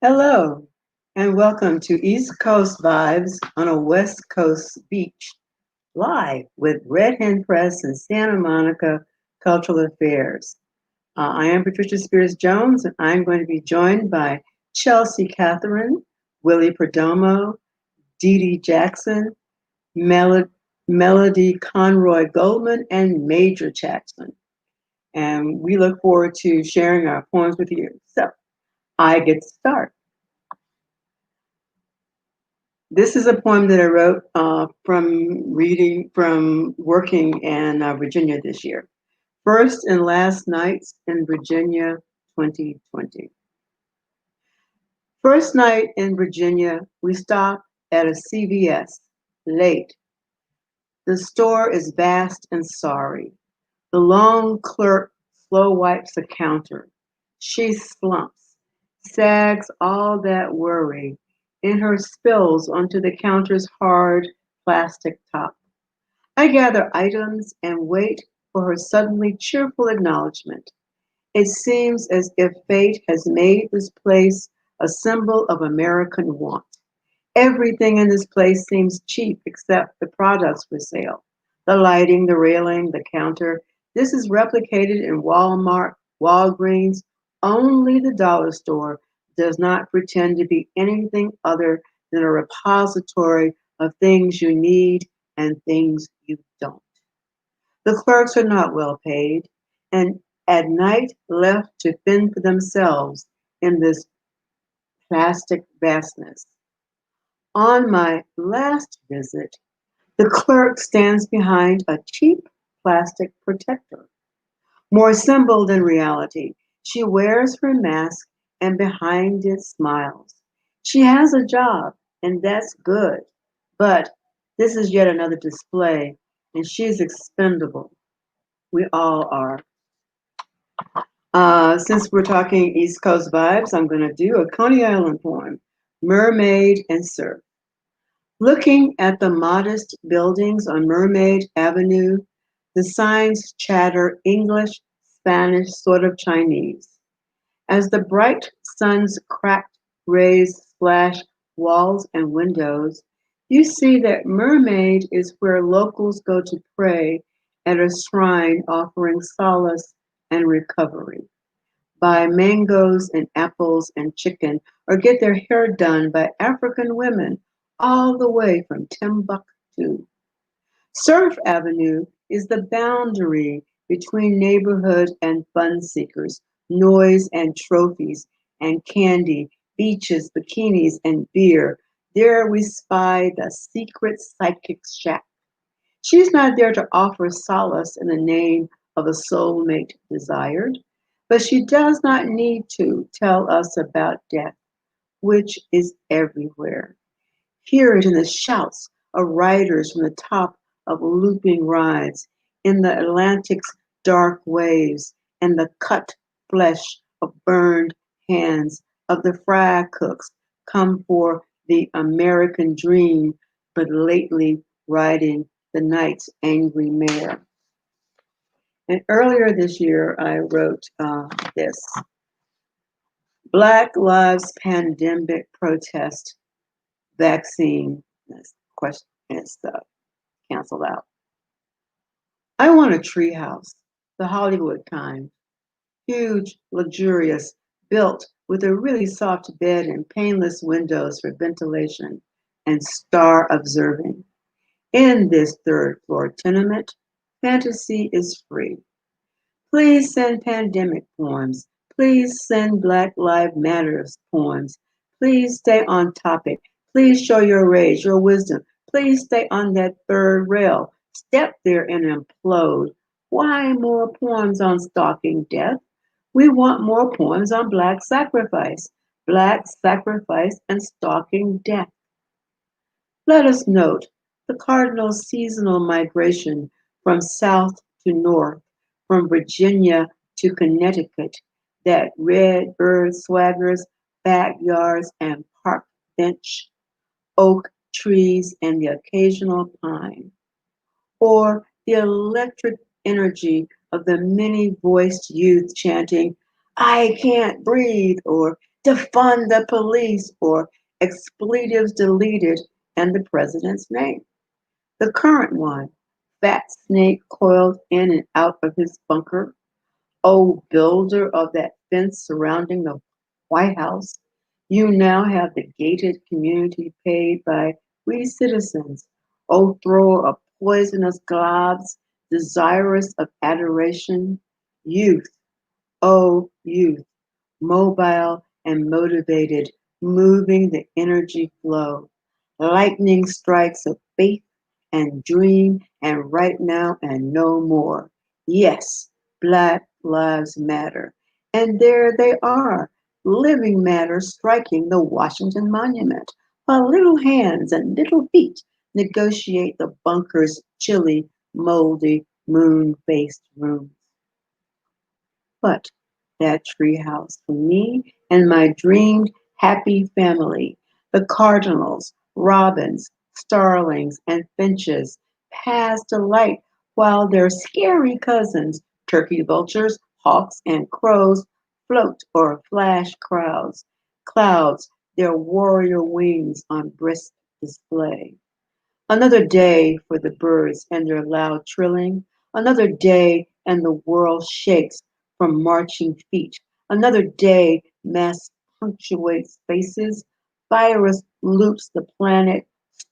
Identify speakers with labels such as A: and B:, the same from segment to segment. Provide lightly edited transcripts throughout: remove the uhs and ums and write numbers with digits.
A: Hello, and welcome to East Coast Vibes on a West Coast beach, live with Hen Press and Santa Monica Cultural Affairs. I am Patricia Spears Jones, and I'm going to be joined by Chelsea Catherine, Willie Perdomo, Didi Jackson, Melody Conroy-Goldman, and Major Jackson. And we look forward to sharing our poems with you. So, I get to start. This is a poem that I wrote from working in Virginia this year. First and last nights in Virginia 2020. First night in Virginia, we stop at a CVS, late. The store is vast and sorry. The long clerk slow wipes the counter. She slumps, sags all that worry in her spills onto the counter's hard plastic top. I gather items and wait for her suddenly cheerful acknowledgement. It seems as if fate has made this place a symbol of American want. Everything in this place seems cheap except the products for sale. The lighting, the railing, the counter. This is replicated in Walmart, Walgreens. Only the dollar store does not pretend to be anything other than a repository of things you need and things you don't. The clerks are not well paid and at night left to fend for themselves in this plastic vastness. On my last visit, the clerk stands behind a cheap plastic protector, more symbol than reality. She wears her mask and behind it smiles. She has a job, and that's good. But this is yet another display, and she's expendable. We all are. Since we're talking East Coast vibes, I'm going to do a Coney Island poem, Mermaid and Surf. Looking at the modest buildings on Mermaid Avenue, the signs chatter English, Spanish, sort of Chinese. As the bright sun's cracked rays splash walls and windows, you see that Mermaid is where locals go to pray at a shrine offering solace and recovery. Buy mangoes and apples and chicken, or get their hair done by African women all the way from Timbuktu. Surf Avenue is the boundary between neighborhood and fun seekers, noise and trophies and candy, beaches, bikinis, and beer. There we spy the secret psychic shack. She's not there to offer solace in the name of a soulmate desired, but she does not need to tell us about death, which is everywhere. Hear it in the shouts of riders from the top of looping rides, in the Atlantic's dark waves, and the cut flesh of burned hands of the fry cooks come for the American dream, but lately riding the night's angry mare. And earlier this year, I wrote this Black Lives Pandemic Protest Vaccine. This question is canceled out. I want a treehouse, the Hollywood kind, huge, luxurious, built with a really soft bed and painless windows for ventilation and star observing. In this third floor tenement, fantasy is free. Please send pandemic poems. Please send Black Lives Matter poems. Please stay on topic. Please show your rage, your wisdom. Please stay on that third rail. Step there and implode. Why more poems on stalking death? We want more poems on Black sacrifice and stalking death. Let us note the cardinal seasonal migration from south to north, from Virginia to Connecticut, that red bird swaggers, backyards and park bench, oak trees and the occasional pine, or the electric energy of the many-voiced youth chanting, I can't breathe, or defund the police, or expletives deleted and the president's name. The current one, fat snake coiled in and out of his bunker, oh builder of that fence surrounding the White House, you now have the gated community paid by we citizens, oh thrower of poisonous globs, desirous of adoration, youth, oh youth, mobile and motivated, moving the energy flow. Lightning strikes of faith and dream and right now and no more. Yes, Black Lives Matter. And there they are, living matter striking the Washington Monument, while little hands and little feet negotiate the bunker's chilly, moldy, moon-faced rooms. But that treehouse for me and my dreamed happy family, the cardinals, robins, starlings, and finches, pass delight while their scary cousins, turkey vultures, hawks, and crows, float or flash clouds, their warrior wings on brisk display. Another day for the birds and their loud trilling. Another day and the world shakes from marching feet. Another day mass punctuates spaces. Virus loops the planet.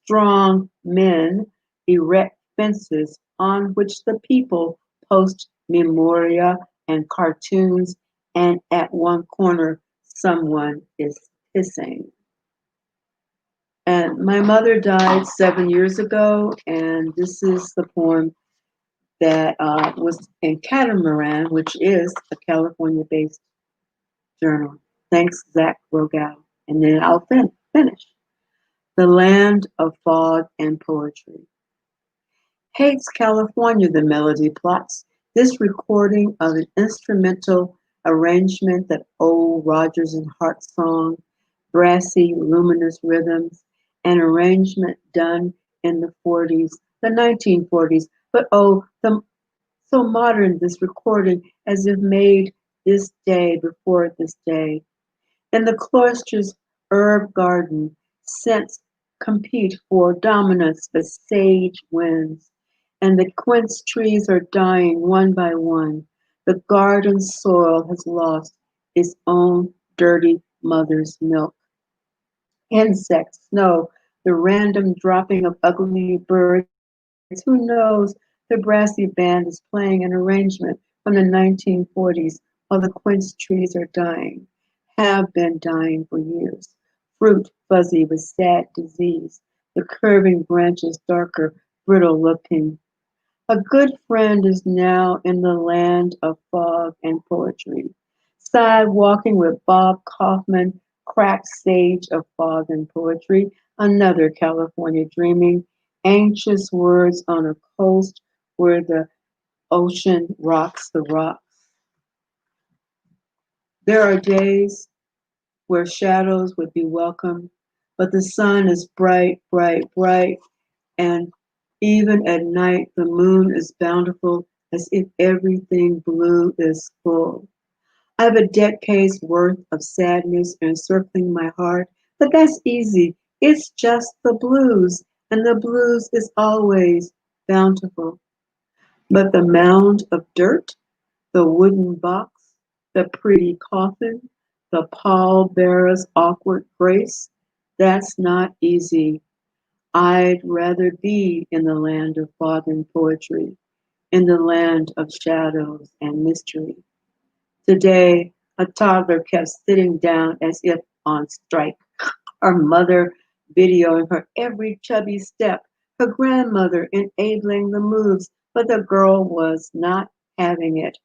A: Strong men erect fences on which the people post memoria and cartoons. And at one corner, someone is hissing. And my mother died 7 years ago, and this is the poem that was in Catamaran, which is a California-based journal. Thanks, Zach Rogel. And then I'll finish. The Land of Fog and Poetry. Hates California, the melody plots. This recording of an instrumental arrangement that old Rogers and Hart song, brassy, luminous rhythms, an arrangement done in the 40s, the 1940s, but so modern this recording as if made this day before this day. In the cloister's herb garden, scents compete for dominance, but sage wins. And the quince trees are dying one by one. The garden soil has lost its own dirty mother's milk. Insects, snow, the random dropping of ugly birds. Who knows? The brassy band is playing an arrangement from the 1940s while the quince trees are dying, have been dying for years. Fruit fuzzy with sad disease, the curving branches darker, brittle looking. A good friend is now in the land of fog and poetry. Side walking with Bob Kaufman, cracked sage of fog and poetry, another California dreaming, anxious words on a coast where the ocean rocks the rocks. There are days where shadows would be welcome, but the sun is bright, bright, bright, and even at night the moon is bountiful as if everything blue is full. I have a decade's worth of sadness encircling my heart, but that's easy. It's just the blues, and the blues is always bountiful. But the mound of dirt, the wooden box, the pretty coffin, the pallbearer's awkward grace, that's not easy. I'd rather be in the land of fog and poetry, in the land of shadows and mystery. Today, a toddler kept sitting down as if on strike, her mother videoing her every chubby step, her grandmother enabling the moves, but the girl was not having it.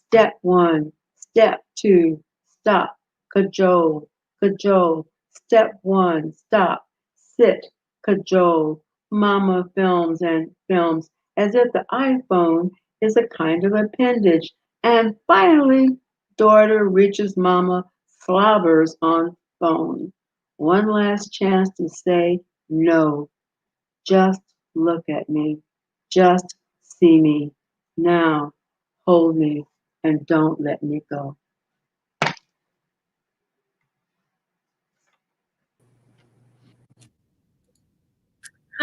A: Step one, step two, stop, cajole, cajole. Step one, stop, sit, cajole. Mama films and films as if the iPhone is a kind of appendage. And finally, daughter reaches mama, slobbers on phone. One last chance to say no. Just look at me. Just see me. Now, hold me and don't let me go.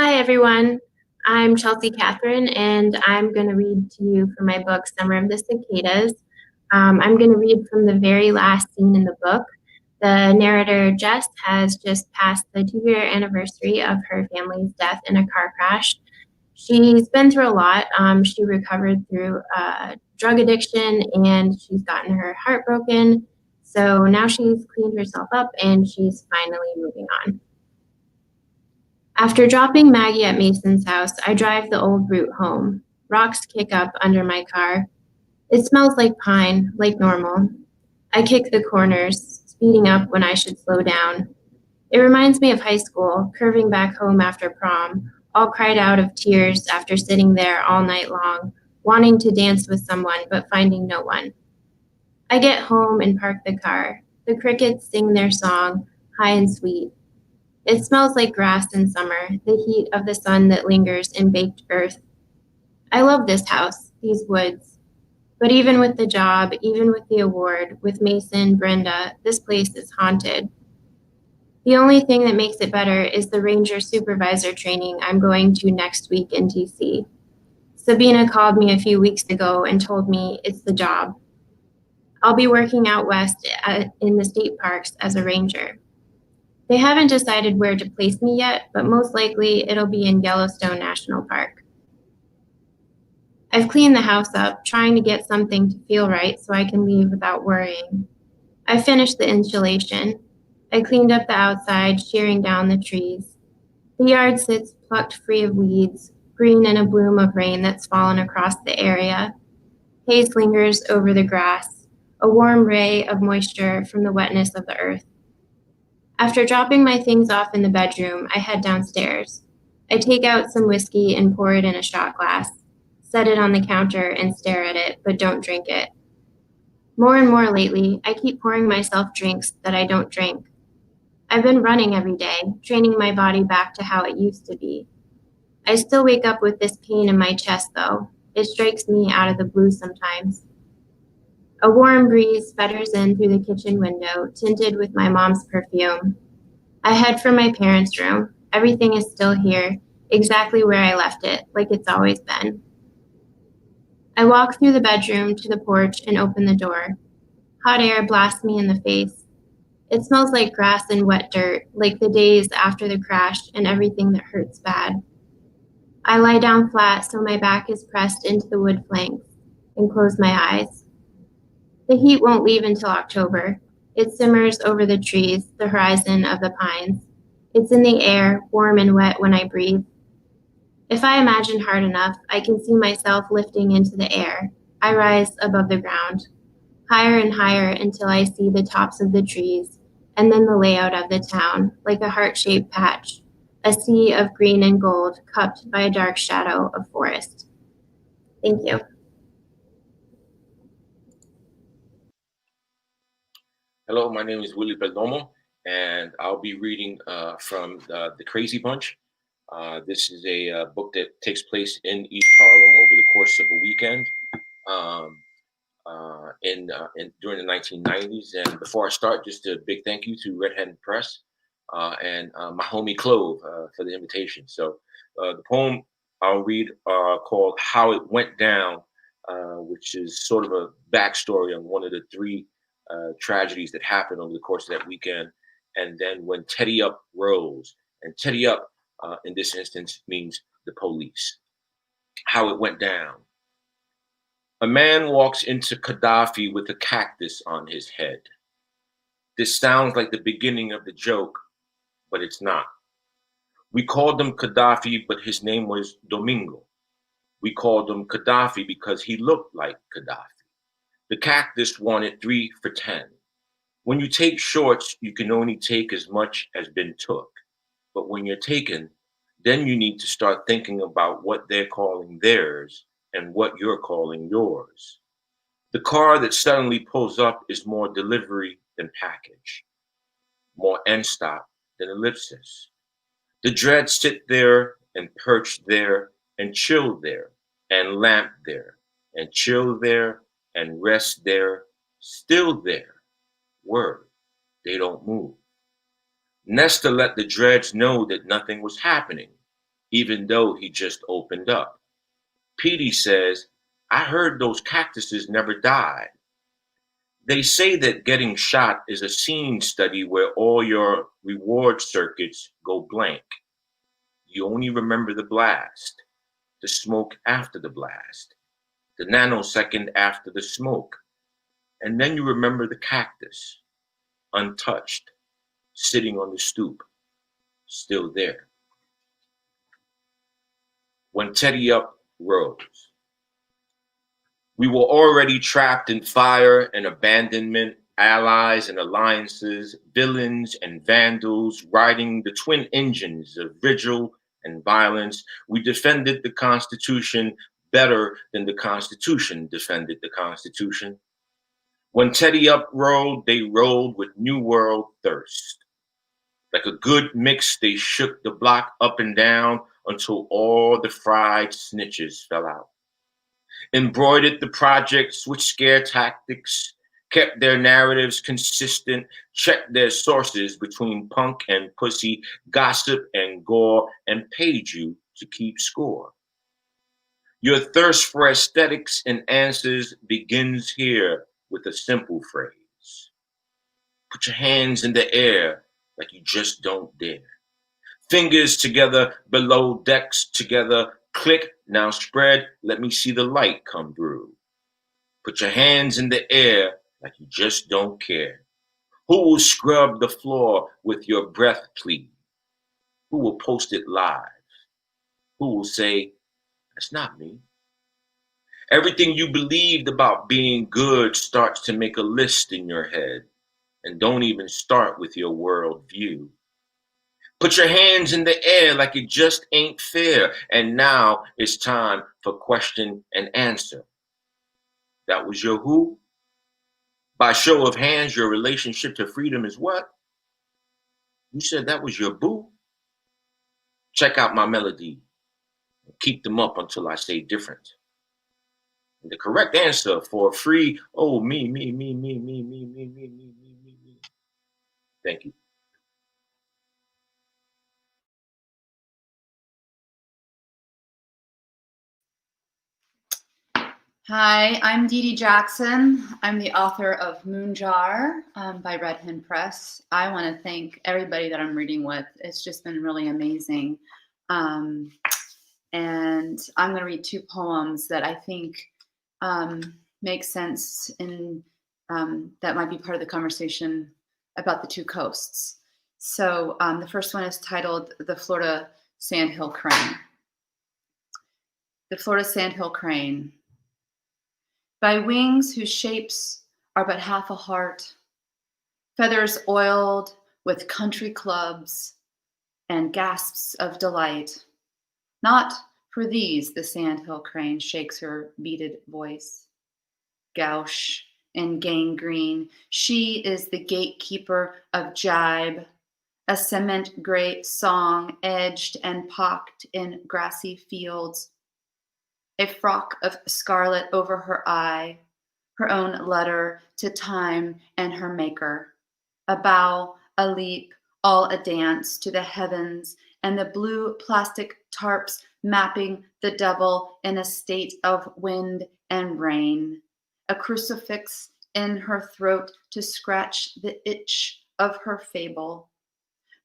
B: Hi, everyone. I'm Chelsea Catherine, and I'm going to read to you from my book, Summer of the Cicadas. I'm going to read from the very last scene in the book. The narrator, Jess, has just passed the 2-year anniversary of her family's death in a car crash. She's been through a lot. She recovered through drug addiction, and she's gotten her heart broken. So now she's cleaned herself up, and she's finally moving on. After dropping Maggie at Mason's house, I drive the old route home. Rocks kick up under my car. It smells like pine, like normal. I kick the corners, speeding up when I should slow down. It reminds me of high school, curving back home after prom, all cried out of tears after sitting there all night long, wanting to dance with someone but finding no one. I get home and park the car. The crickets sing their song, high and sweet. It smells like grass in summer, the heat of the sun that lingers in baked earth. I love this house, these woods. But even with the job, even with the award, with Mason, Brenda, this place is haunted. The only thing that makes it better is the ranger supervisor training I'm going to next week in DC. Sabina called me a few weeks ago and told me it's the job. I'll be working out west in the state parks as a ranger. They haven't decided where to place me yet, but most likely it'll be in Yellowstone National Park. I've cleaned the house up, trying to get something to feel right so I can leave without worrying. I finished the insulation. I cleaned up the outside, shearing down the trees. The yard sits plucked free of weeds, green in a bloom of rain that's fallen across the area. Haze lingers over the grass, a warm ray of moisture from the wetness of the earth. After dropping my things off in the bedroom, I head downstairs. I take out some whiskey and pour it in a shot glass, set it on the counter and stare at it, but don't drink it. More and more lately, I keep pouring myself drinks that I don't drink. I've been running every day, training my body back to how it used to be. I still wake up with this pain in my chest, though. It strikes me out of the blue sometimes. A warm breeze feathers in through the kitchen window, tinted with my mom's perfume. I head for my parents' room. Everything is still here, exactly where I left it, like it's always been. I walk through the bedroom to the porch and open the door. Hot air blasts me in the face. It smells like grass and wet dirt, like the days after the crash and everything that hurts bad. I lie down flat so my back is pressed into the wood planks and close my eyes. The heat won't leave until October. It simmers over the trees, the horizon of the pines. It's in the air, warm and wet when I breathe. If I imagine hard enough, I can see myself lifting into the air. I rise above the ground, higher and higher until I see the tops of the trees, and then the layout of the town, like a heart-shaped patch, a sea of green and gold cupped by a dark shadow of forest. Thank you.
C: Hello, my name is Willie Perdomo, and I'll be reading from The Crazy Bunch. This is a book that takes place in East Harlem over the course of a weekend um, during the 1990s. And before I start, just a big thank you to Hen Press and my homie Clove for the invitation. So the poem I'll read called How It Went Down, which is sort of a backstory on one of the three tragedies that happened over the course of that weekend. And then when Teddy Up rose, and Teddy Up in this instance means the police. How it went down. A man walks into Gaddafi with a cactus on his head. This sounds like the beginning of the joke, but it's not. We called him Gaddafi, but his name was Domingo. We called him Gaddafi because he looked like Gaddafi. The cactus wanted 3 for 10. When you take shorts, you can only take as much as been took. But when you're taken, then you need to start thinking about what they're calling theirs and what you're calling yours. The car that suddenly pulls up is more delivery than package, more end stop than ellipsis. The dreads sit there and perch there and chill there and lamp there and chill there and rest there, still there. Word, they don't move. Nesta let the dreads know that nothing was happening. even though he just opened up. Petey says, I heard those cactuses never died. They say that getting shot is a scene study where all your reward circuits go blank. You only remember the blast, the smoke after the blast, the nanosecond after the smoke, and then you remember the cactus, untouched, sitting on the stoop, still there. When Teddy Up rose, we were already trapped in fire and abandonment, allies and alliances, villains and vandals, riding the twin engines of vigil and violence. We defended the Constitution better than the Constitution defended the Constitution. When Teddy Up rolled, they rolled with New World thirst. Like a good mix, they shook the block up and down until all the fried snitches fell out. Embroidered the project, switched scare tactics, kept their narratives consistent, checked their sources between punk and pussy, gossip and gore, and paid you to keep score. Your thirst for aesthetics and answers begins here with a simple phrase. Put your hands in the air like you just don't dare. Fingers together, below decks together, click, now spread, let me see the light come through. Put your hands in the air like you just don't care. Who will scrub the floor with your breath plea? Who will post it live? Who will say, that's not me? Everything you believed about being good starts to make a list in your head, and don't even start with your world view. Put your hands in the air like it just ain't fair, and now it's time for question and answer. That was your who? By show of hands, your relationship to freedom is what? You said that was your boo? Check out my melody. Keep them up until I say different. And the correct answer for free, oh, me. Thank you.
D: Hi, I'm Didi Jackson. I'm the author of Moonjar by Hen Press. I want to thank everybody that I'm reading with. It's just been really amazing. And I'm going to read two poems that I think make sense in that might be part of the conversation about the two coasts. So the first one is titled The Florida Sandhill Crane. The Florida Sandhill Crane. By wings whose shapes are but half a heart, feathers oiled with country clubs and gasps of delight. Not for these the sandhill crane shakes her beaded voice. Gouache and gangrene, she is the gatekeeper of jibe, a cement gray song edged and pocked in grassy fields. A frock of scarlet over her eye, her own letter to time and her maker. A bow, a leap, all a dance to the heavens, and the blue plastic tarps mapping the devil in a state of wind and rain. A crucifix in her throat to scratch the itch of her fable.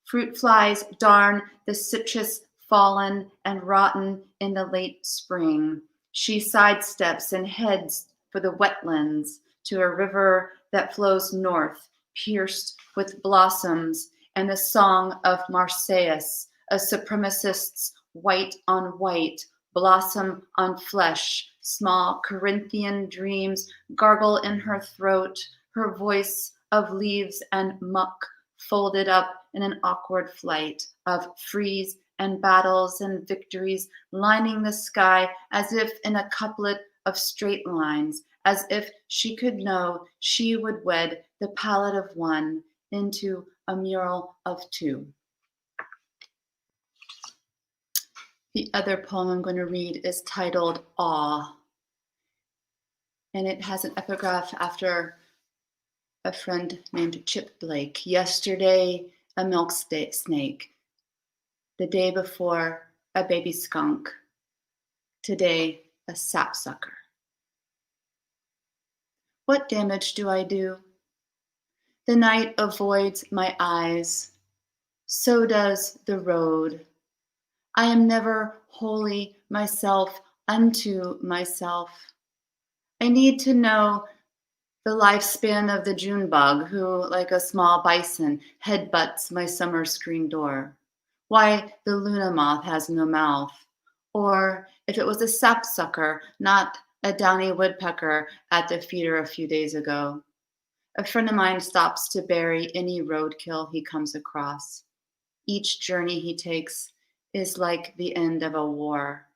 D: Fruit flies darn the citrus fallen and rotten in the late spring. She sidesteps and heads for the wetlands to a river that flows north, pierced with blossoms and the song of Marsyas, a supremacist's white on white, blossom on flesh. Small Corinthian dreams gargle in her throat, her voice of leaves and muck folded up in an awkward flight of freeze and battles and victories lining the sky as if in a couplet of straight lines, as if she could know she would wed the palette of one into a mural of two. The other poem I'm going to read is titled Awe, and it has an epigraph after a friend named Chip Blake. Yesterday, a milk snake. The day before, a baby skunk. Today, a sapsucker. What damage do I do? The night avoids my eyes. So does the road. I am never wholly myself unto myself. I need to know the lifespan of the June bug who, like a small bison, headbutts my summer screen door. Why the Luna moth has no mouth. Or if it was a sapsucker, not a downy woodpecker at the feeder a few days ago. A friend of mine stops to bury any roadkill he comes across. Each journey he takes is like the end of a war.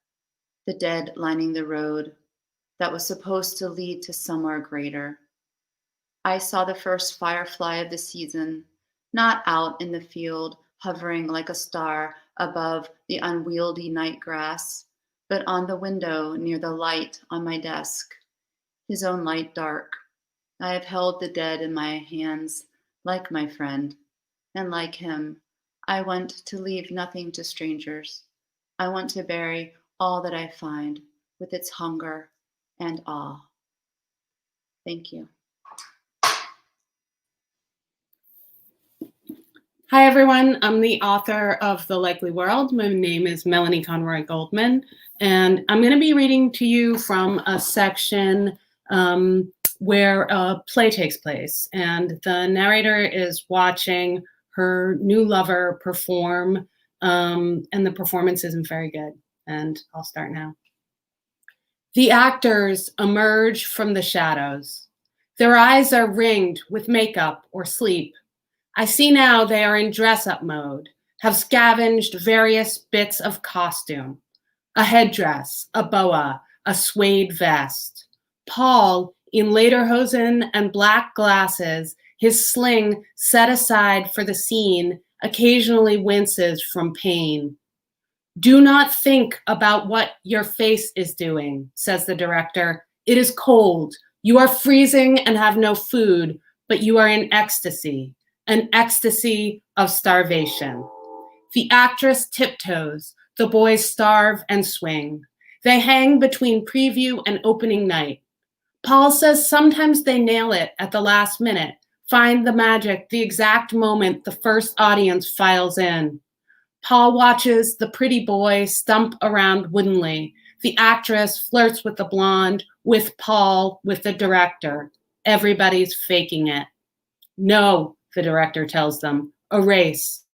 D: The dead lining the road that was supposed to lead to somewhere greater. I saw the first firefly of the season, not out in the field, hovering like a star above the unwieldy night grass, but on the window near the light on my desk, his own light dark. I have held the dead in my hands, like my friend, and like him, I want to leave nothing to strangers. I want to bury all that I find with its hunger and awe. Thank you.
E: Hi, everyone. I'm the author of The Likely World. My name is Melanie Conroy-Goldman, and I'm going to be reading to you from a section where a play takes place. And the narrator is watching her new lover perform, and the performance isn't very good. And I'll start now. The actors emerge from the shadows. Their eyes are ringed with makeup or sleep. I see now they are in dress-up mode, have scavenged various bits of costume, a headdress, a boa, a suede vest. Paul, in lederhosen and black glasses, his sling set aside for the scene, occasionally winces from pain. Do not think about what your face is doing, says the director. It is cold. You are freezing and have no food, but you are in ecstasy. An ecstasy of starvation. The actress tiptoes, the boys starve and swing. They hang between preview and opening night. Paul says sometimes they nail it at the last minute, find the magic the exact moment the first audience files in. Paul watches the pretty boy stump around woodenly. The actress flirts with the blonde, with Paul, with the director. Everybody's faking it. No, the director tells them, erase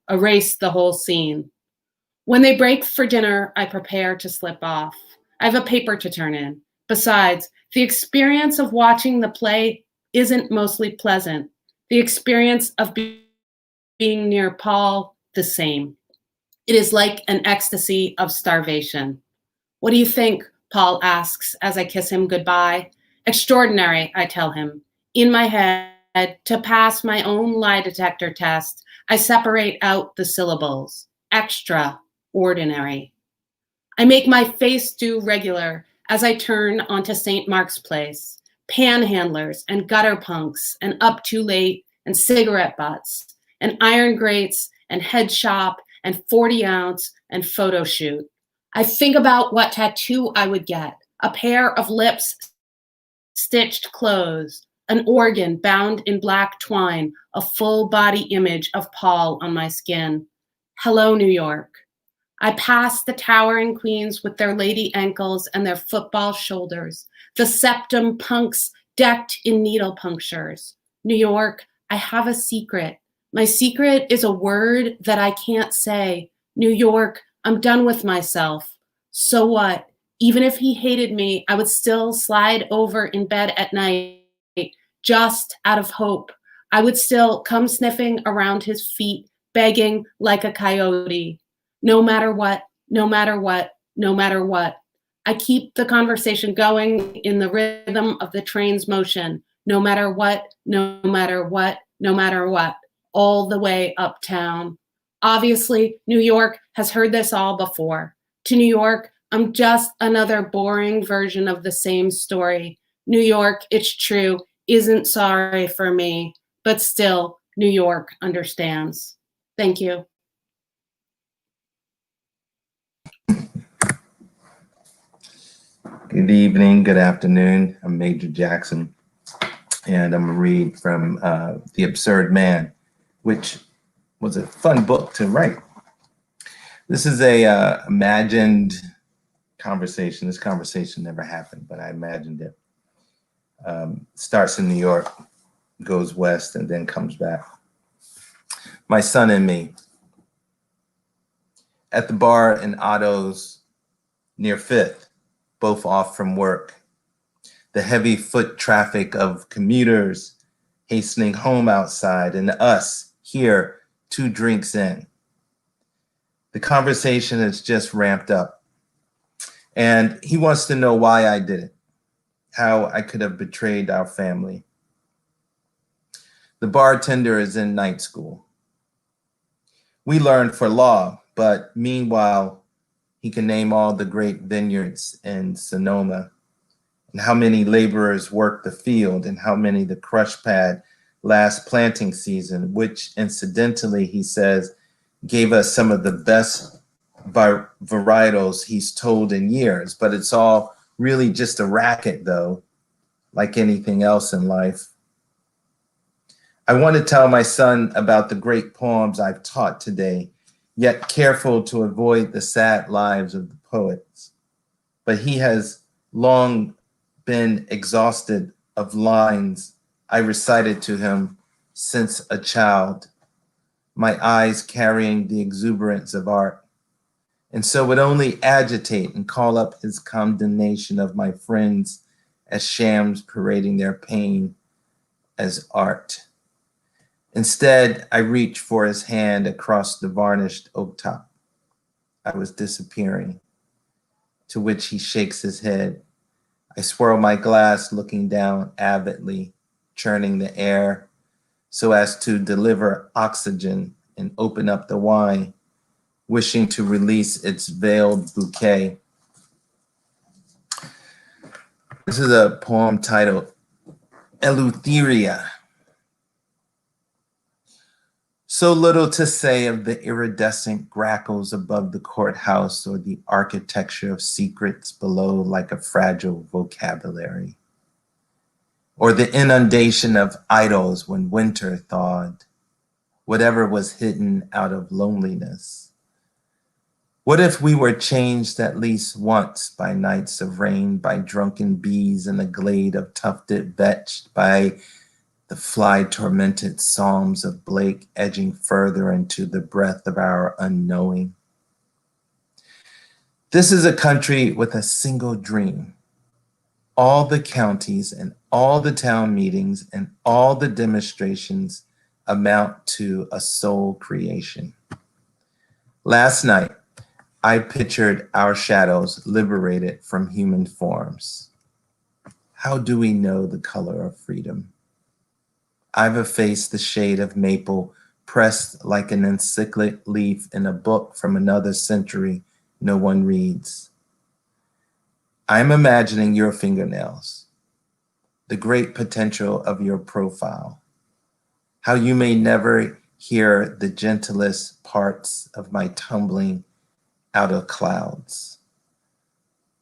E: the whole scene. When they break for dinner, I prepare to slip off. I have a paper to turn in. Besides, the experience of watching the play isn't mostly pleasant. The experience of being near Paul, the same. It is like an ecstasy of starvation. What do you think? Paul asks as I kiss him goodbye. Extraordinary, I tell him. In my head, to pass my own lie detector test, I separate out the syllables. Extraordinary. I make my face do regular as I turn onto St. Mark's Place. Panhandlers and gutter punks and up too late and cigarette butts and iron grates and head shop and 40-ounce and photo shoot. I think about what tattoo I would get. A pair of lips stitched closed. An organ bound in black twine, a full body image of Paul on my skin. Hello, New York. I pass the towering queens with their lady ankles and their football shoulders, the septum punks decked in needle punctures. New York, I have a secret. My secret is a word that I can't say. New York, I'm done with myself. So what? Even if he hated me, I would still slide over in bed at night. Just out of hope. I would still come sniffing around his feet, begging like a coyote. No matter what, no matter what, no matter what. I keep the conversation going in the rhythm of the train's motion. No matter what, no matter what, no matter what. All the way uptown. Obviously, New York has heard this all before. To New York, I'm just another boring version of the same story. New York, it's true, isn't sorry for me, but still, New York understands. Thank you.
F: Good evening, good afternoon. I'm Major Jackson, and I'm going to read from The Absurd Man, which was a fun book to write. This is a imagined conversation. This conversation never happened, but I imagined it. Starts in New York, goes west, and then comes back. My son and me. At the bar in Otto's near Fifth, both off from work. The heavy foot traffic of commuters hastening home outside, and us here 2 drinks in. The conversation has just ramped up, and he wants to know why I did it, how I could have betrayed our family. The bartender is in night school. We learned for law, but meanwhile, he can name all the great vineyards in Sonoma, and how many laborers worked the field, and how many the crush pad last planting season, which incidentally, he says, gave us some of the best varietals he's told in years. But it's all really just a racket, though, like anything else in life. I want to tell my son about the great poems I've taught today, yet careful to avoid the sad lives of the poets. But he has long been exhausted of lines I recited to him since a child, my eyes carrying the exuberance of art, and so would only agitate and call up his condemnation of my friends as shams parading their pain as art. Instead, I reach for his hand across the varnished oak top. I was disappearing, to which he shakes his head. I swirl my glass, looking down avidly, churning the air so as to deliver oxygen and open up the wine, wishing to release its veiled bouquet. This is a poem titled Eleutheria. So little to say of the iridescent grackles above the courthouse, or the architecture of secrets below like a fragile vocabulary, or the inundation of idols when winter thawed, whatever was hidden out of loneliness. What if we were changed at least once by nights of rain, by drunken bees in a glade of tufted vetch, by the fly-tormented psalms of Blake edging further into the breath of our unknowing? This is a country with a single dream. All the counties and all the town meetings and all the demonstrations amount to a soul creation. Last night, I pictured our shadows liberated from human forms. How do we know the color of freedom? I've effaced the shade of maple pressed like an encyclic leaf in a book from another century no one reads. I'm imagining your fingernails, the great potential of your profile, how you may never hear the gentlest parts of my tumbling out of clouds.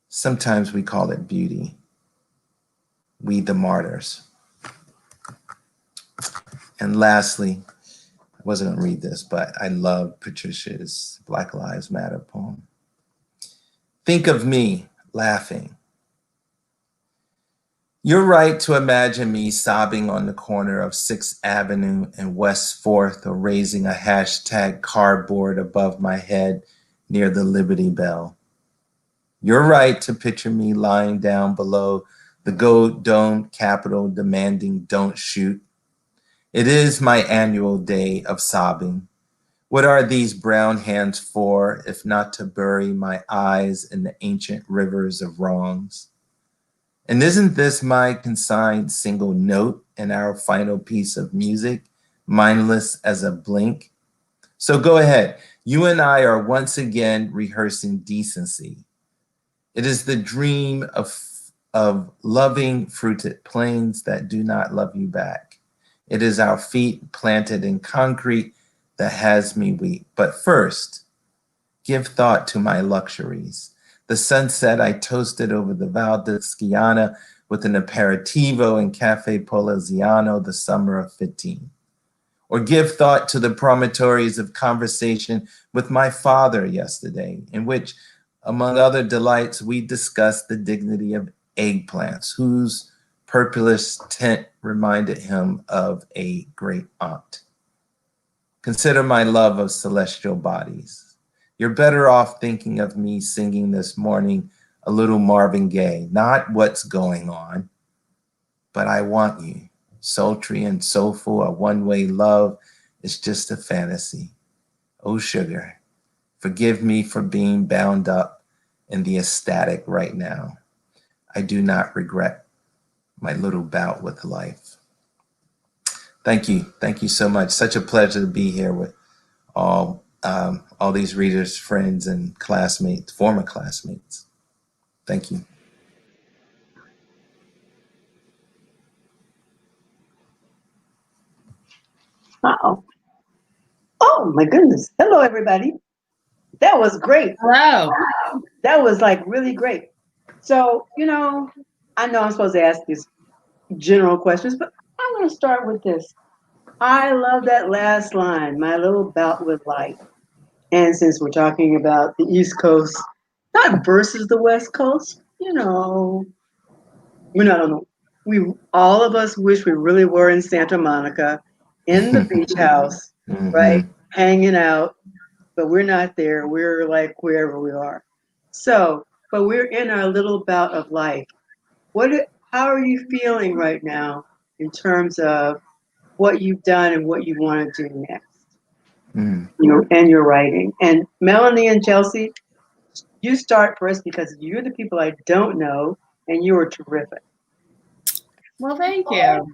F: Sometimes we call it beauty. We the martyrs. And lastly, I wasn't gonna read this, but I love Patricia's Black Lives Matter poem. Think of me laughing. You're right to imagine me sobbing on the corner of 6th Avenue and West 4th, or raising a hashtag cardboard above my head near the Liberty Bell. You're right to picture me lying down below the gold-domed Capitol demanding don't shoot. It is my annual day of sobbing. What are these brown hands for, if not to bury my eyes in the ancient rivers of wrongs? And isn't this my consigned single note in our final piece of music, mindless as a blink? So go ahead. You and I are once again rehearsing decency. It is the dream of loving fruited plains that do not love you back. It is our feet planted in concrete that has me weak. But first, give thought to my luxuries, The sunset I toasted over the Val di Schiana with an aperitivo in Cafe Poliziano the summer of 15. Or give thought to the promontories of conversation with my father yesterday, in which, among other delights, we discussed the dignity of eggplants, whose purplish tint reminded him of a great aunt. Consider my love of celestial bodies. You're better off thinking of me singing this morning a little Marvin Gaye, not what's going on, but I want you. Sultry and soulful, a one-way love is just a fantasy. Oh, sugar, forgive me for being bound up in the ecstatic right now. I do not regret my little bout with life. Thank you. Thank you so much. Such a pleasure to be here with all these readers, friends, and classmates, former classmates. Thank you.
A: Wow. Oh my goodness. Hello, everybody. That was great.
E: Hello.
A: That was like really great. So, I know I'm supposed to ask these general questions, but I'm going to start with this. I love that last line, my little bout with life. And since we're talking about the East Coast, not versus the West Coast, we're not on the, we, all of us wish we really were in Santa Monica, in the beach house, right? Hanging out, but we're not there. We're like wherever we are. So, but we're in our little bout of life. How are you feeling right now in terms of what you've done and what you want to do next? And your writing. And Melanie and Chelsea, you start first because you're the people I don't know, and you are terrific.
E: Well, thank you.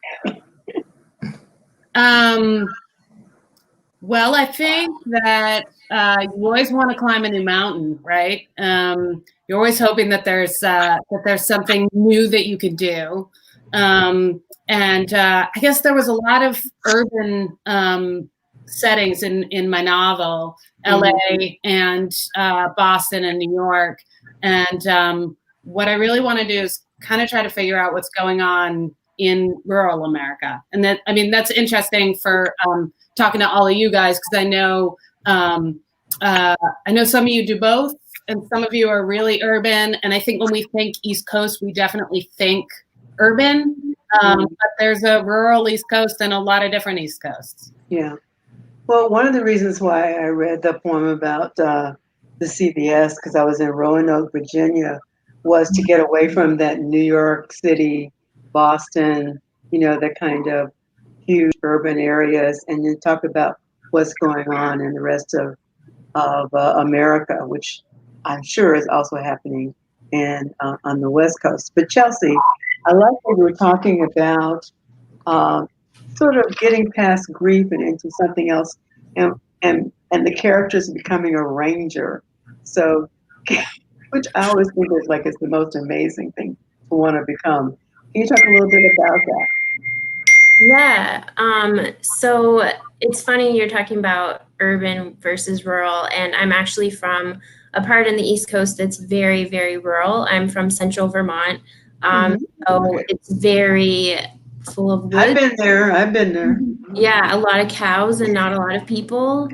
E: Well, I think that you always want to climb a new mountain, right? You're always hoping that there's something new that you could do. And I guess there was a lot of urban settings in my novel, LA and Boston and New York. And what I really want to do is kind of try to figure out what's going on in rural America. And that's interesting for talking to all of you guys, because I know some of you do both, and some of you are really urban. And I think when we think East Coast, we definitely think urban, but there's a rural East Coast and a lot of different East Coasts.
A: Yeah. Well, one of the reasons why I read the poem about the CBS, because I was in Roanoke, Virginia, was to get away from that New York City, Boston, the kind of huge urban areas, and then talk about what's going on in the rest of America, which I'm sure is also happening on the West Coast. But Chelsea, I like what you were talking about, sort of getting past grief and into something else, and the characters becoming a ranger. So, which I always think is like it's the most amazing thing to want to become. Can you talk a little bit about that?
B: Yeah. So it's funny you're talking about urban versus rural, and I'm actually from a part in the East Coast that's very, very rural. I'm from central Vermont. So it's very full of woods.
A: I've been there.
B: Yeah, a lot of cows and not a lot of people.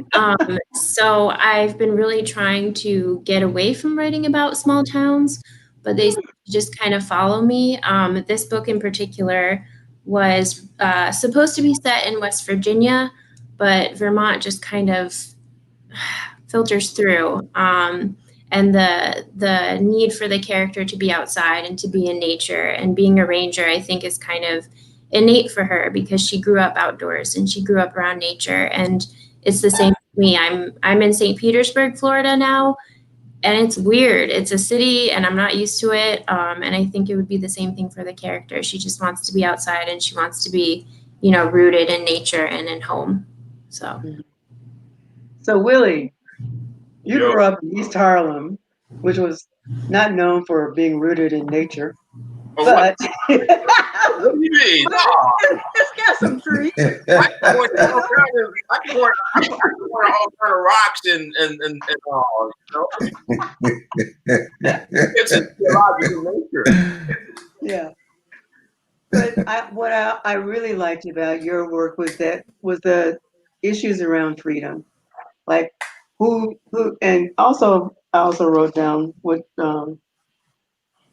B: So I've been really trying to get away from writing about small towns, but they just kind of follow me. This book in particular was supposed to be set in West Virginia, but Vermont just kind of filters through. And the need for the character to be outside and to be in nature, and being a ranger, I think, is kind of innate for her because she grew up outdoors and she grew up around nature. And it's the same for me. I'm in St. Petersburg, Florida now, and it's weird. It's a city and I'm not used to it. And I think it would be the same thing for the character. She just wants to be outside and she wants to be, rooted in nature and in home. So
A: Willie, you grew up in East Harlem, which was not known for being rooted in nature.
C: Oh,
A: but
C: what do you mean? No.
A: it's got some trees.
C: I can want all kind of rocks and all, you know? It's a theological nature.
A: Yeah. But what I really liked about your work was the issues around freedom, like and also I also wrote down what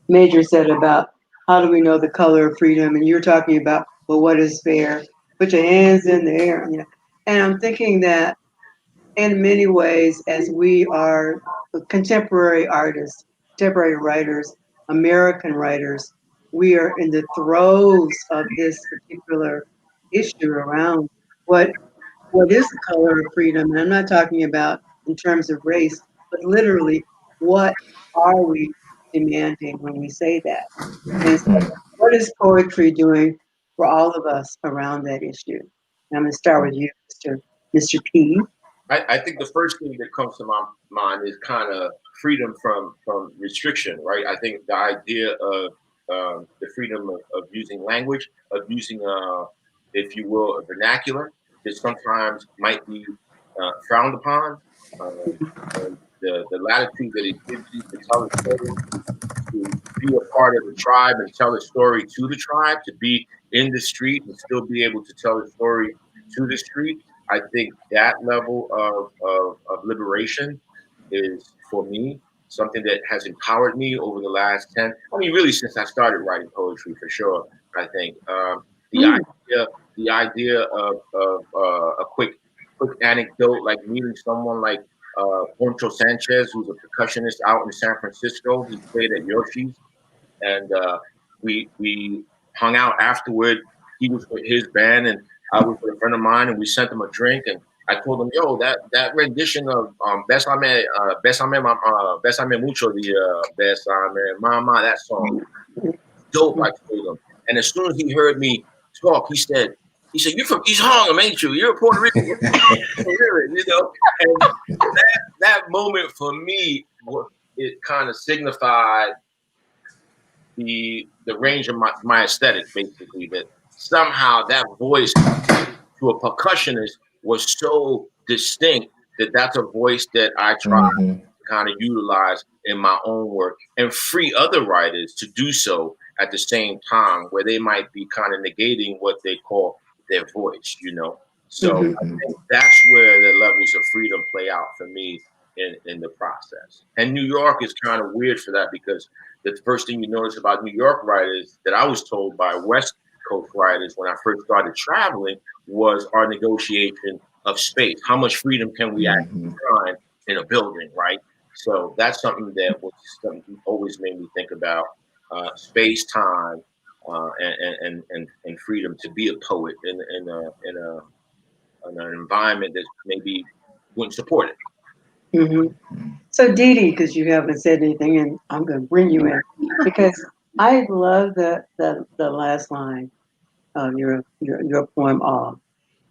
A: Major said about how do we know the color of freedom, and you're talking about, well, what is fair? Put your hands in the air, you know. And I'm thinking that in many ways, as we are contemporary artists, contemporary writers, American writers, we are in the throes of this particular issue around what what is the color of freedom. And I'm not talking about in terms of race, but literally, what are we demanding when we say that? And so, what is poetry doing for all of us around that issue? And I'm going to start with you, Mr. P.
C: I think the first thing that comes to my mind is kind of freedom from restriction, right? I think the idea of the freedom of using language, of using, if you will, a vernacular that sometimes might be frowned upon, and the latitude that it gives you to tell a story, to be a part of the tribe and tell a story to the tribe, to be in the street and still be able to tell a story to the street. I think that level of liberation is, for me, something that has empowered me over the last 10, I mean, really since I started writing poetry, for sure. I think the idea of a quick anecdote, like meeting someone like Poncho Sanchez, who's a percussionist out in San Francisco. He played at Yoshi's, and we hung out afterward. He was with his band, and I was with a friend of mine, and we sent him a drink. And I told him, "Yo, that rendition of Besame Mucho, the Besame Mama, that song, dope." I told him, and as soon as he heard me talk, he said, "You're from East Harlem, ain't you? You're a Puerto Rican, you know." And that moment for me, it kind of signified the range of my aesthetic, basically. That somehow that voice to a percussionist was so distinct that that's a voice that I try to kind of utilize in my own work and free other writers to do so at the same time, where they might be kind of negating what they call their voice, you know. So I think that's where the levels of freedom play out for me in the process. And New York is kind of weird for that, because the first thing you notice about New York writers that I was told by West Coast writers when I first started traveling was our negotiation of space. How much freedom can we actually find in a building, right? So that's something that always made me think about space, time, and freedom to be a poet in an environment that maybe wouldn't support it.
A: So Didi, because you haven't said anything, and I'm going to bring you in because I love the last line of your poem, "All,"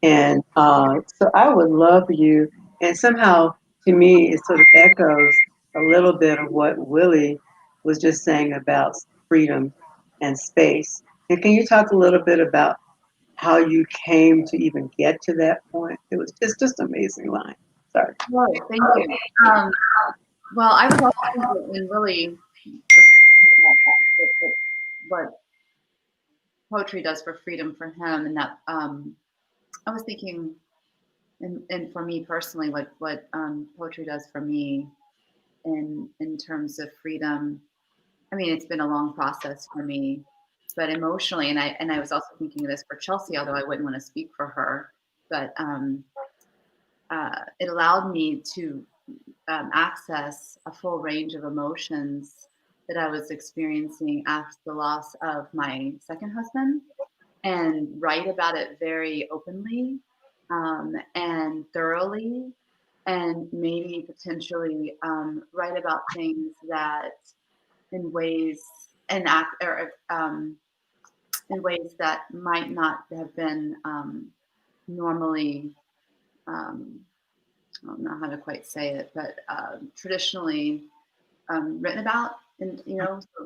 A: and so I would love for you, and somehow to me it sort of echoes a little bit of what Willie was just saying about freedom and space. And can you talk a little bit about how you came to even get to that point? It's just an amazing line. Sorry.
D: Right, thank you. Well, I was also thinking really what poetry does for freedom for him, and that I was thinking, and for me personally, what poetry does for me in terms of freedom. I mean, it's been a long process for me, but emotionally, and I was also thinking of this for Chelsea, although I wouldn't want to speak for her, but it allowed me to access a full range of emotions that I was experiencing after the loss of my second husband, and write about it very openly and thoroughly, and maybe potentially write about things that in ways and act or in ways that might not have been normally I don't know how to quite say it, but traditionally written about and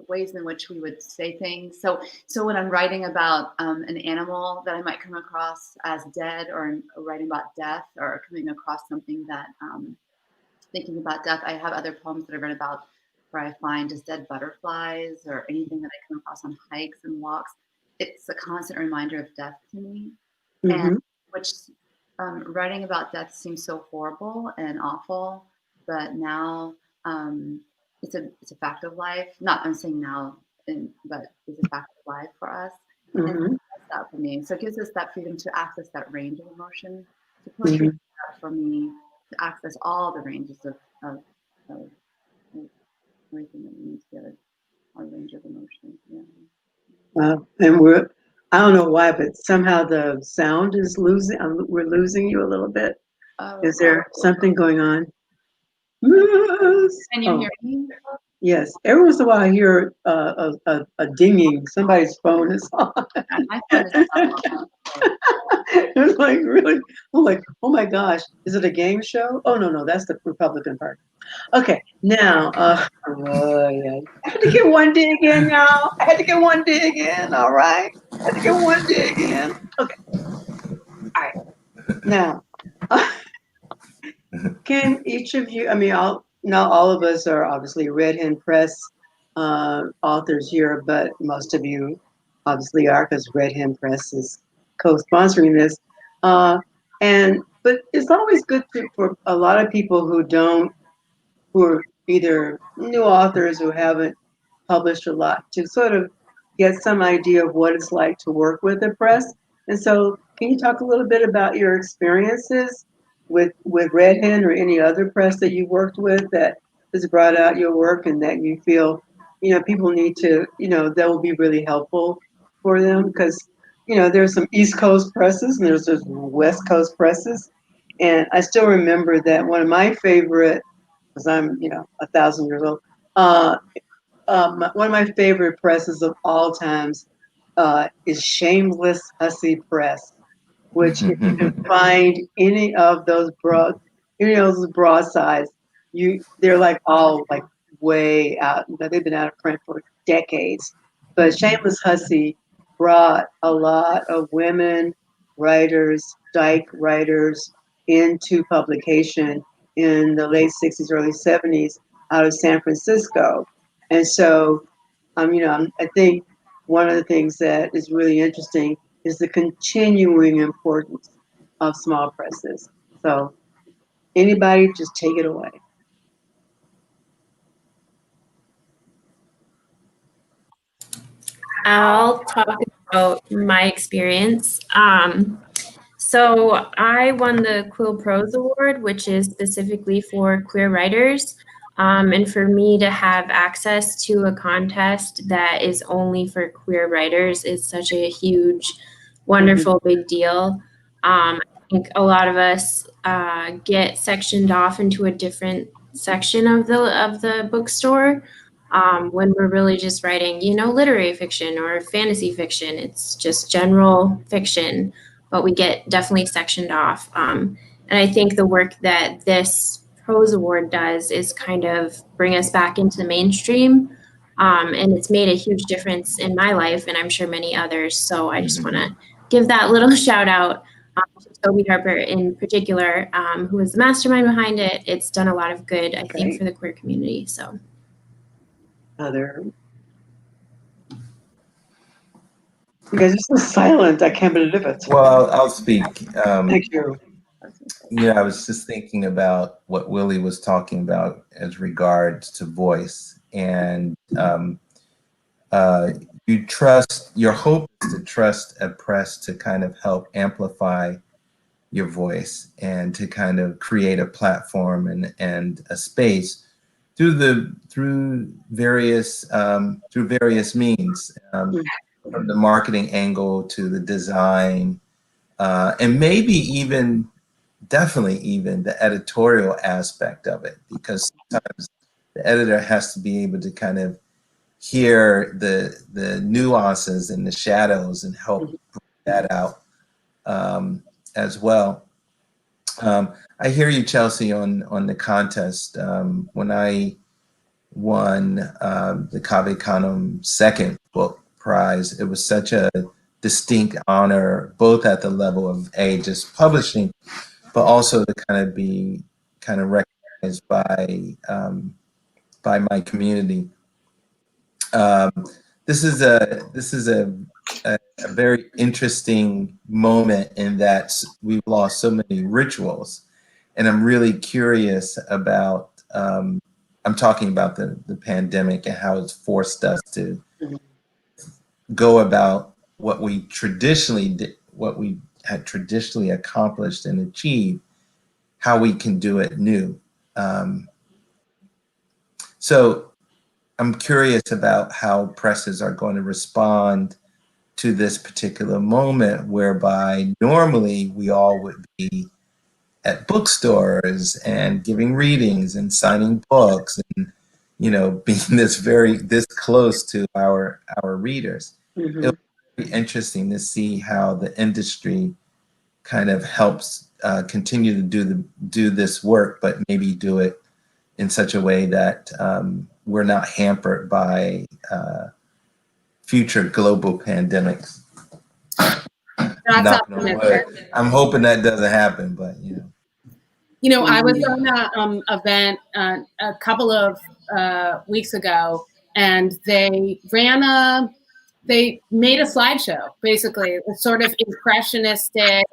D: ways in which we would say things. So when I'm writing about an animal that I might come across as dead, or writing about death, or coming across something that thinking about death, I have other poems that I've read about where I find just dead butterflies or anything that I come across on hikes and walks. It's a constant reminder of death to me, and which writing about death seems so horrible and awful, but now it's a fact of life. Not I'm saying now, but it's a fact of life for us. And that's that for me. So it gives us that freedom to access that range of emotion. To poetry for me to access all the ranges of everything that we need to get our range of emotions. Yeah.
A: And I don't know why, but somehow the sound is losing. We're losing you a little bit. Is there something going on? Yes.
D: Can you hear me?
A: Yes. Every once in a while I hear a dinging. Somebody's phone is on.
D: My phone is on.
A: It's like, really? I'm like, oh my gosh, is it a game show? Oh no, that's the Republican Party. Okay, now, yeah. I had to get one dig in, y'all. I had to get one dig in, all right? I had to get one dig in. Okay, all right. Now, can each of you, not all of us are obviously Red Hen Press authors here, but most of you obviously are, because Red Hen Press is co-sponsoring this. But it's always good for a lot of people who are either new authors who haven't published a lot to sort of get some idea of what it's like to work with a press. And so can you talk a little bit about your experiences with Red Hen or any other press that you worked with that has brought out your work and that you feel, people need to, that will be really helpful for them? Because, there's some East Coast presses and there's West Coast presses. And I still remember that one of my favorite, because I'm, 1,000 years old. One of my favorite presses of all times is Shameless Hussy Press, which if you can find any of those broadsides, they're like all like way out. They've been out of print for decades. But Shameless Hussy brought a lot of women writers, dyke writers, into publication in the late 60s, early 70s out of San Francisco. And so, I think one of the things that is really interesting is the continuing importance of small presses. So anybody just take it away.
B: I'll talk about my experience. So I won the Quill Prose Award, which is specifically for queer writers. And for me to have access to a contest that is only for queer writers is such a huge, wonderful, big deal. I think a lot of us get sectioned off into a different section of the bookstore. When we're really just writing, literary fiction or fantasy fiction. It's just general fiction, but we get definitely sectioned off. And I think the work that this Prose Award does is kind of bring us back into the mainstream. And it's made a huge difference in my life, and I'm sure many others. So I just want to give that little shout out to Toby Harper in particular, who is the mastermind behind it. It's done a lot of good, I think, for the queer community. So.
A: Other. You guys are so silent. I can't believe it.
F: Well, I'll speak.
A: Thank you.
F: I was just thinking about what Willie was talking about as regards to voice, and your hope is to trust a press to kind of help amplify your voice and to kind of create a platform and a space through various means, from the marketing angle to the design, and maybe definitely even the editorial aspect of it, because sometimes the editor has to be able to kind of hear the nuances and the shadows and help bring that out as well. I hear you, Chelsea, on the contest. When won the Cave Canem second book prize. It was such a distinct honor, both at the level of just publishing, but also to kind of be kind of recognized by my community. This is a very interesting moment in that we've lost so many rituals, and I'm really curious about. I'm talking about the pandemic and how it's forced us to go about what we traditionally did, what we had traditionally accomplished and achieved, how we can do it new. So I'm curious about how presses are going to respond to this particular moment, whereby normally we all would be at bookstores and giving readings and signing books and, you know, being this close to our readers.
A: Mm-hmm.
F: It'll be interesting to see how the industry kind of helps continue to do this work, but maybe do it in such a way that we're not hampered by future global pandemics.
E: That's optimistic.
F: I'm hoping that doesn't happen, but you know.
E: You know, I was on an event a couple of weeks ago, and they made a slideshow, basically, a sort of impressionistic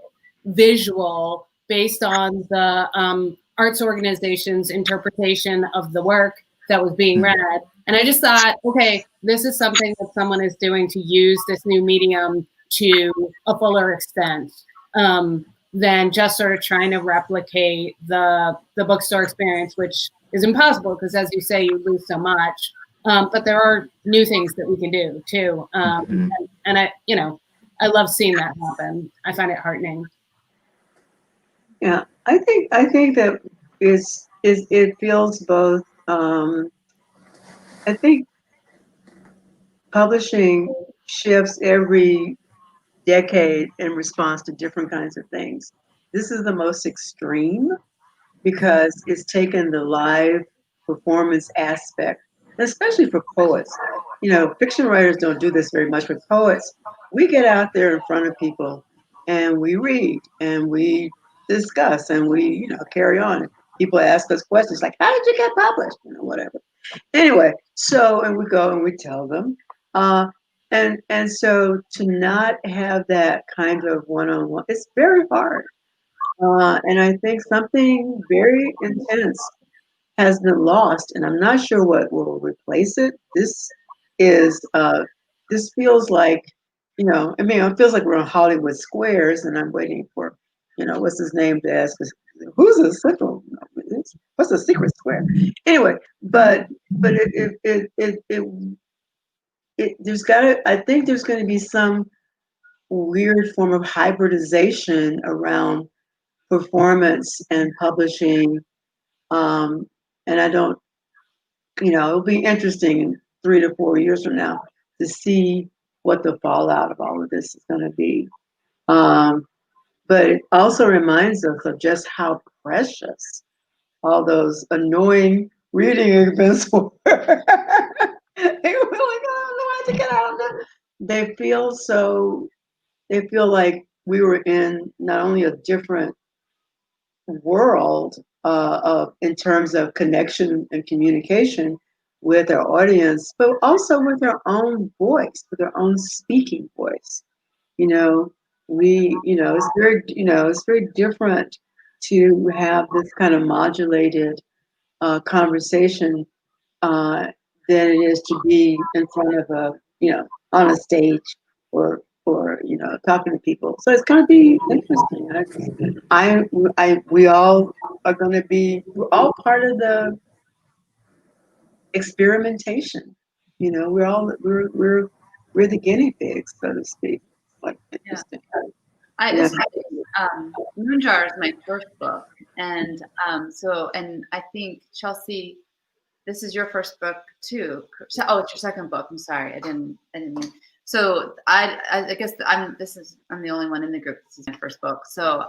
E: visual based on the arts organization's interpretation of the work that was being read. And I just thought, okay, this is something that someone is doing to use this new medium to a fuller extent than just sort of trying to replicate the bookstore experience, which is impossible because, as you say, you lose so much. But there are new things that we can do too. And I, you know, I love seeing that happen. I find it heartening.
A: Yeah, I think that it feels both. I think publishing shifts every decade in response to different kinds of things. This is the most extreme because it's taken the live performance aspect, especially for poets. You know, fiction writers don't do this very much. For poets, we get out there in front of people and we read and we discuss and we, you know, carry on. People ask us questions like, how did you get published? You know, whatever. Anyway, so, and we go and we tell them. And so to not have that kind of one-on-one, it's very hard. And I think something very intense has been lost, and I'm not sure what will replace it. This feels like, you know, I mean, it feels like we're on Hollywood Squares, and I'm waiting for, you know, what's his name to ask us, who's the central? What's the secret square? Anyway, but I think there's going to be some weird form of hybridization around performance and publishing. And I don't, you know, it'll be interesting in 3 to 4 years from now to see what the fallout of all of this is going to be. But it also reminds us of just how precious all those annoying reading events were. They were like, I don't know how to get out of that. They feel like we were in not only a different world in terms of connection and communication with our audience, but also with our own voice, with our own speaking voice. You know, it's very different to have this kind of modulated conversation than it is to be in front of on a stage or talking to people. So it's going to be interesting. We all are going to be. We're all part of the experimentation. You know, we're the guinea pigs, so to speak. Like interesting.
D: Moonjar is my first book, and and I think Chelsea, this is your first book too. Oh, it's your second book. I'm sorry, I didn't mean. So I guess I'm the only one in the group. This is my first book. So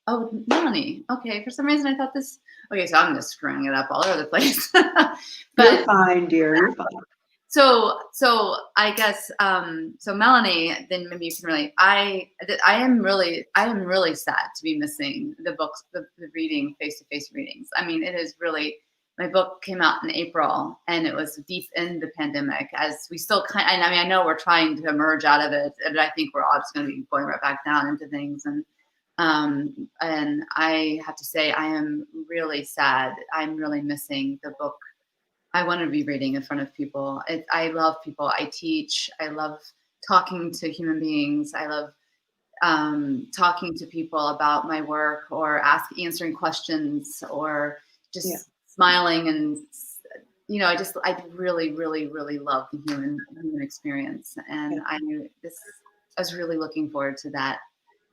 D: Oh, Melanie. Okay, for some reason I thought this. Okay, so I'm just screwing it up all over the place.
A: You're
D: But
A: fine, dear. You're fine.
D: so I guess so Melanie, then maybe you can relate. I am really sad to be missing the books, the reading, face-to-face readings. I mean, it is really, my book came out in April and it was deep in the pandemic, as we still and I mean, I know we're trying to emerge out of it, but I think we're all just going to be going right back down into things. And I have to say, I am really sad. I'm really missing the book. I want to be reading in front of people. I love people. I teach. I love talking to human beings. I love talking to people about my work, or answering questions, or just smiling. And I really, really, really love the human experience. And I was really looking forward to that,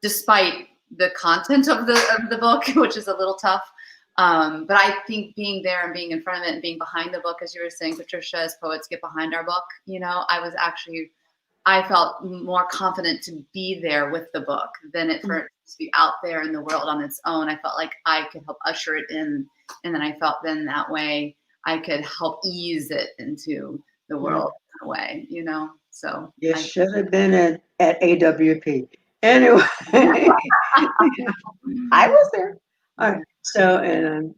D: despite the content of the book, which is a little tough. But I think being there and being in front of it and being behind the book, as you were saying, Patricia, as poets get behind our book, I felt more confident to be there with the book than it for it to be out there in the world on its own. I felt like I could help usher it in. And then I felt then that way I could help ease it into the world in a way, so.
A: You should have been at AWP. Anyway, I was there. All right. So, and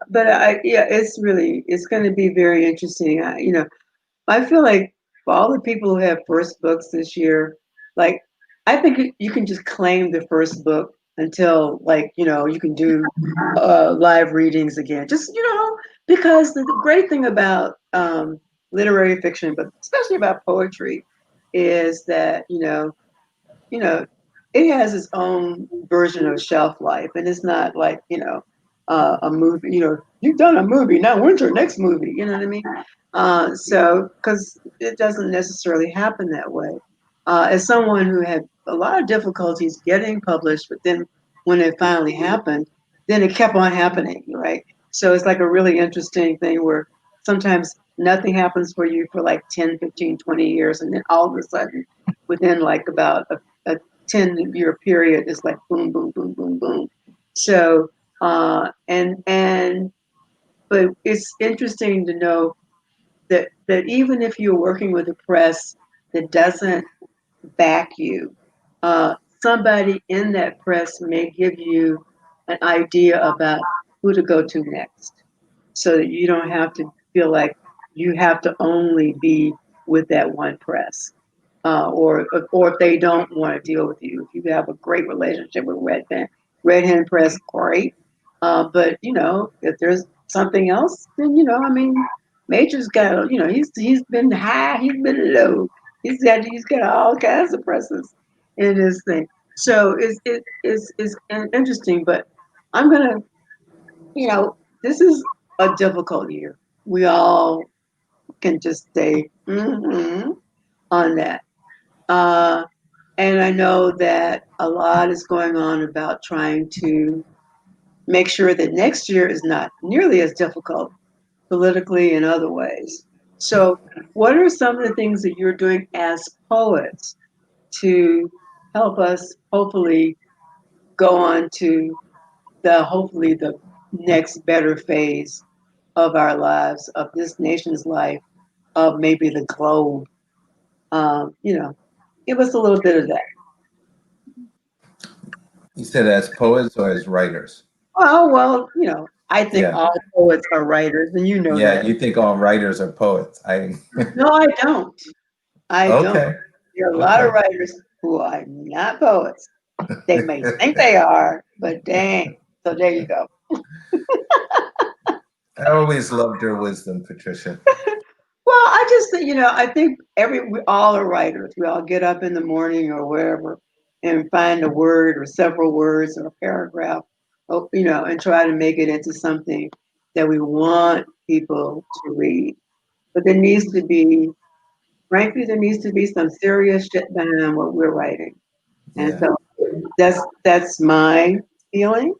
A: but it's going to be very interesting. I feel like for all the people who have first books this year, like, I think you can just claim the first book until, like, you can do live readings again. Just, because the great thing about literary fiction, but especially about poetry, is that, it has its own version of shelf life, and it's not like, a movie. You've done a movie, now when's your next movie? You know what I mean? So, because it doesn't necessarily happen that way. As someone who had a lot of difficulties getting published, but then when it finally happened, then it kept on happening, right? So it's like a really interesting thing where sometimes nothing happens for you for like 10, 15, 20 years, and then all of a sudden, within like about a 10-year period, it's like boom, boom, boom, boom, boom. So, but it's interesting to know that even if you're working with a press that doesn't back you, somebody in that press may give you an idea about who to go to next, so that you don't have to feel like you have to only be with that one press. Or if they don't want to deal with you, if you have a great relationship with Red Hen Press, great. But if there's something else, then I mean, Major's got he's been high, he's been low, he's got all kinds of presses in his thing. So it's interesting, but I'm gonna this is a difficult year. We all can just say on that. And I know that a lot is going on about trying to make sure that next year is not nearly as difficult politically and other ways. So, what are some of the things that you're doing as poets to help us hopefully go on to hopefully the next better phase of our lives, of this nation's life, of maybe the globe? Give us a little bit of that.
F: You said as poets or as writers?
A: Oh, well, I think all poets are writers, and that.
F: Yeah, you think all writers are poets.
A: No, I don't. I don't.
F: Okay.
A: There are a lot of writers who are not poets. They may think they are, but dang. So there you go.
F: I always loved your wisdom, Patricia.
A: Well, I just think, I think we all are writers. We all get up in the morning or wherever and find a word or several words or a paragraph, and try to make it into something that we want people to read. But frankly, there needs to be some serious shit behind what we're writing. And so that's my feeling.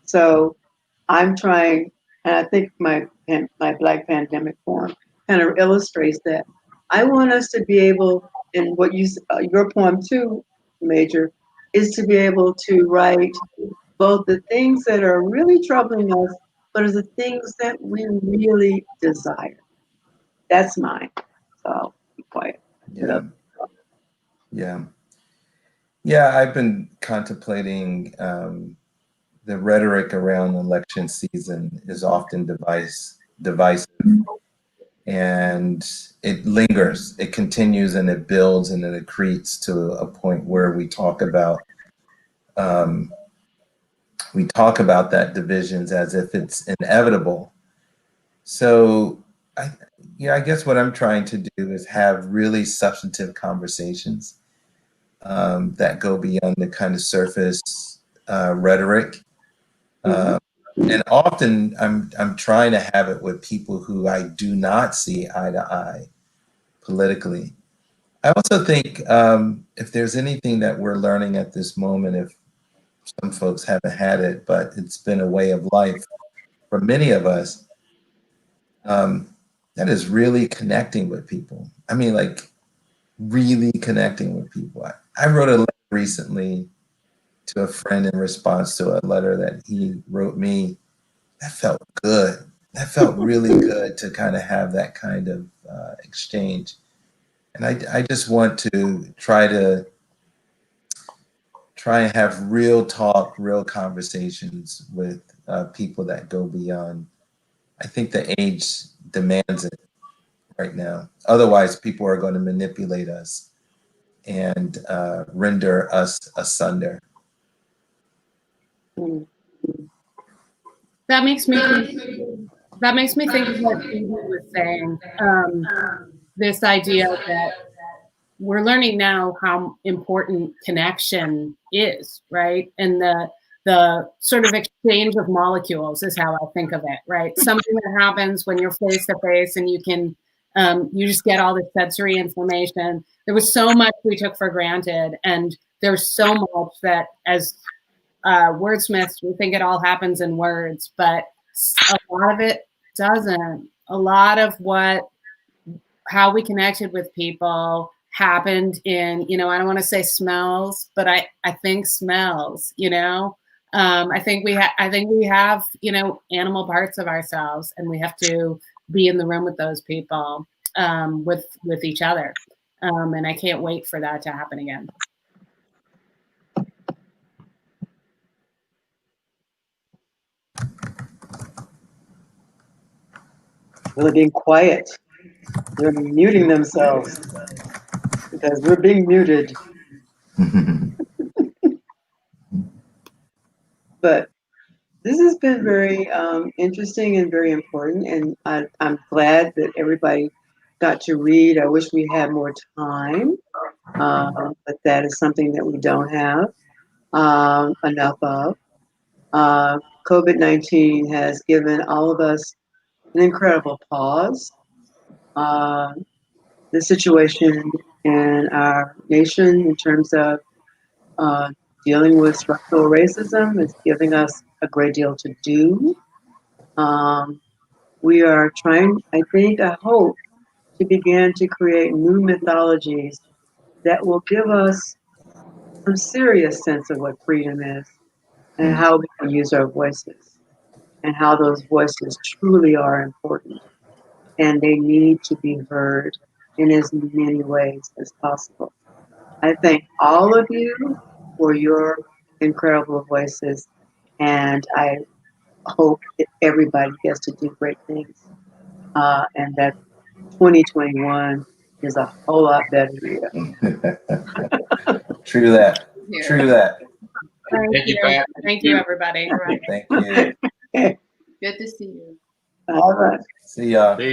A: So I'm trying, and I think my Black Pandemic poem kind of illustrates that. I want us to be able, and what your poem too, Major, is to be able to write both the things that are really troubling us, but are the things that we really desire. That's mine. So be quiet.
F: Yeah. Yeah. Yeah, I've been contemplating the rhetoric around election season is often divisive, and it lingers, it continues, and it builds, and it accretes to a point where we talk about that divisions as if it's inevitable. So I guess what I'm trying to do is have really substantive conversations that go beyond the kind of surface rhetoric. And often I'm trying to have it with people who I do not see eye to eye politically. I also think if there's anything that we're learning at this moment, if some folks haven't had it, but it's been a way of life for many of us, that is really connecting with people. I mean, like really connecting with people. I wrote a letter recently to a friend in response to a letter that he wrote me. That felt good. That felt really good to kind of have that kind of exchange. And I just want to try and have real talk, real conversations with people that go beyond. I think the age demands it right now. Otherwise, people are going to manipulate us and render us asunder.
E: That makes me think of what Didi was saying. This idea that we're learning now how important connection is, right? And the sort of exchange of molecules is how I think of it, right? Something that happens when you're face to face and you can, you just get all this sensory information. There was so much we took for granted, and there's so much that as wordsmiths, we think it all happens in words, but a lot of it doesn't. A lot of how we connected with people happened in, I don't want to say smells, but I think smells, I think we have, animal parts of ourselves, and we have to be in the room with those people, with each other. And I can't wait for that to happen again.
A: Really being quiet. They're muting themselves because we're being muted. But this has been very interesting and very important, and I'm glad that everybody got to read. I wish we had more time, but that is something that we don't have enough of. COVID-19 has given all of us an incredible pause. The situation in our nation in terms of dealing with structural racism is giving us a great deal to do. We are trying, I hope, to begin to create new mythologies that will give us some serious sense of what freedom is and how we can use our voices and how those voices truly are important. And they need to be heard in as many ways as possible. I thank all of you for your incredible voices, and I hope that everybody gets to do great things, and that 2021 is a whole lot better year.
F: True that. True that.
C: Thank you, Pat.
E: Thank you, everybody.
F: Thank you.
D: Good to see you.
A: All right.
F: See y'all.
C: Peace.